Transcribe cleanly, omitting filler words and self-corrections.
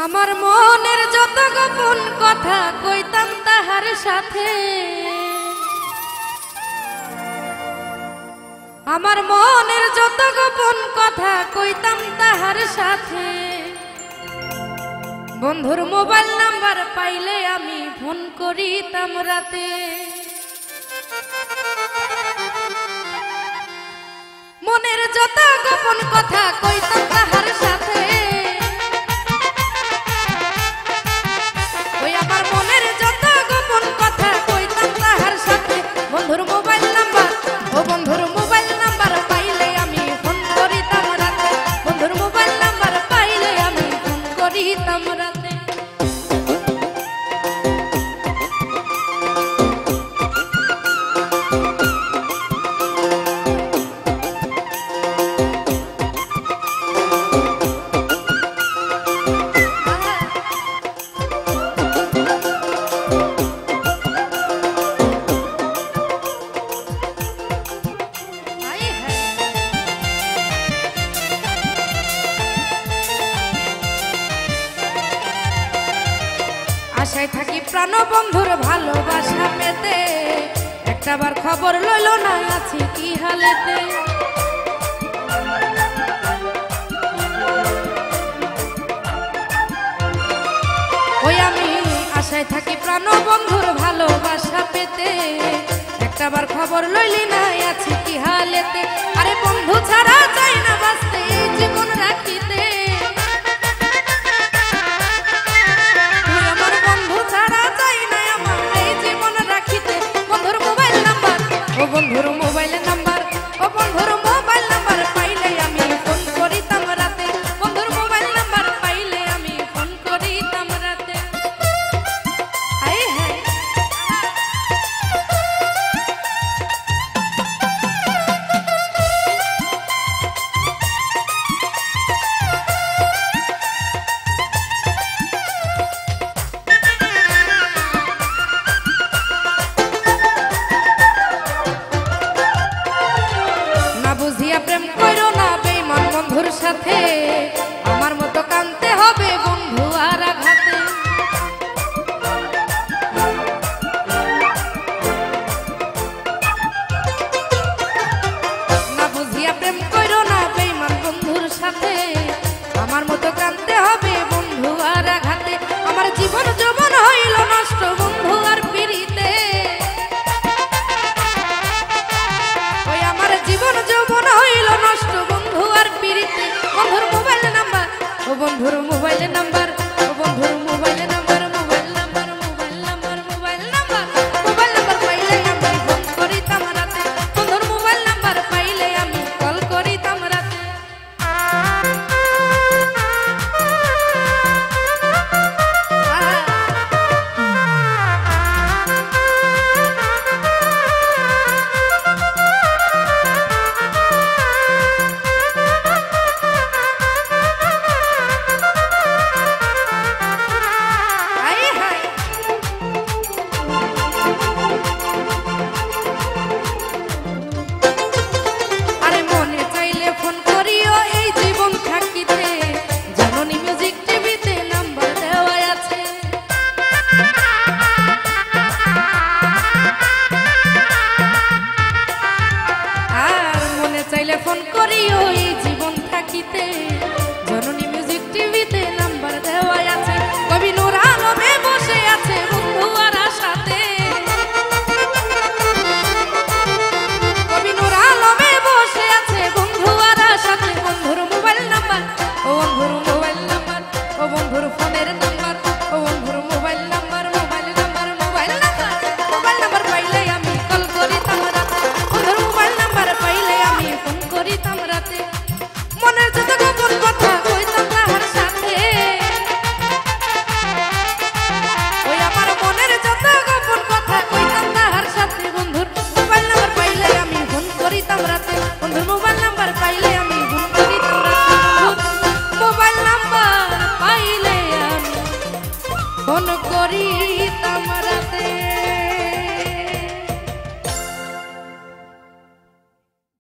আমার মনের যত গোপন কথা কইতাম তাহার সাথে, আমার মনের যত গোপন কথা কইতাম তাহার সাথে। বন্ধুর মোবাইল নাম্বার পাইলে আমি ফোন করিতাম রাতে। মনের যত গোপন কথা কইতাম তাহার সাথে, ওই আমার মনের যত গোপন কথা কইতাম তাহার সাথে। বন্ধুর মোবাইল নাম্বার, ও বন্ধুর মোবাইল নাম্বার পাইলে আমি ফোন করিতাম রাতে। বন্ধুর মোবাইল নাম্বার পাইলে আমি ফোন করিতাম রাতে। আশায় থাকি প্রাণ বন্ধুর ভালোবাসা পেতে, একটাবার খবর লইল না আছি কি হালেতে। ওই আমি আশায় থাকি প্রাণ বন্ধুর ভালোবাসা পেতে, একটাবার খবর লইলি না আছি কি হালেতে। আরে বন্ধু ছাড়া চাই না বাঁচতে এই জীবন রাখিতে। বন্ধুর মোবাইল নাম্বার, ও বন্ধুর মোবাইল নাম্বার পাইলে আমি ফোন করিতাম রাতে। বন্ধুর মোবাইল নাম্বার পাইলে আমি ফোন করিতাম রাতে। আই হায় প্রেম করো না বেঈমান বন্ধুর সাথে, আমার মতো কানতে হবে বন্ধু আর আঘাতে। না বুঝিয়া প্রেম করো না বেঈমান বন্ধুর সাথে, আমার মতো কানতে হবে বন্ধু আর আঘাতে। আমার জীবন যৌবন হইল নষ্ট বন্ধু আর পিরিতে। ওই আমার জীবন যৌবন হইল নষ্ট বন্ধু আর পিরিতে। বন্ধুর মোবাইল নাম্বার, ও বন্ধুর মোবাইল নাম্বার, ও বন্ধুর mobile number, mobile number, mobile number, mobile number, mobile number পাইলে আমি ফোন করিতাম রাতে। বন্ধুর মোবাইল নাম্বার পাইলে আমি কল করিতাম রাতে। ফোন করিও এই জীবন থাকিতে, জননী মিউজিক টিভিতে নাম্বার দেওয়া আছে। কবি নূর আলমে বসে আছে বন্ধু আর আশাতে। কবি নূর আলমে বসে আছে বন্ধু আর আশাতে। বন্ধুর মোবাইল নাম্বার, ও বন্ধুর মোবাইল নাম্বার, ও বন্ধুর ফোনের নাম্বার, ও বন্ধুর mobile number, mobile number, mobile number, mobile number পাইলে আমি কল করিতাম রাতে। বন্ধুর মোবাইল নাম্বার পাইলে আমি ফোন করিতাম রাতে। মনের যত গোপন কথা কইতাম তাহার সাথে, ওই আমার মনের যত গোপন কথা কইতাম তাহার সাথে। বন্ধুর মোবাইল নাম্বার পাইলে আমি ফোন করিতাম রাতে। বন্ধুর মোবাইল নাম্বার পাইলে আমি ফোন করিতাম রাতে। মোবাইল নাম্বার পাইলে আমি ফোন করিতাম রাতে।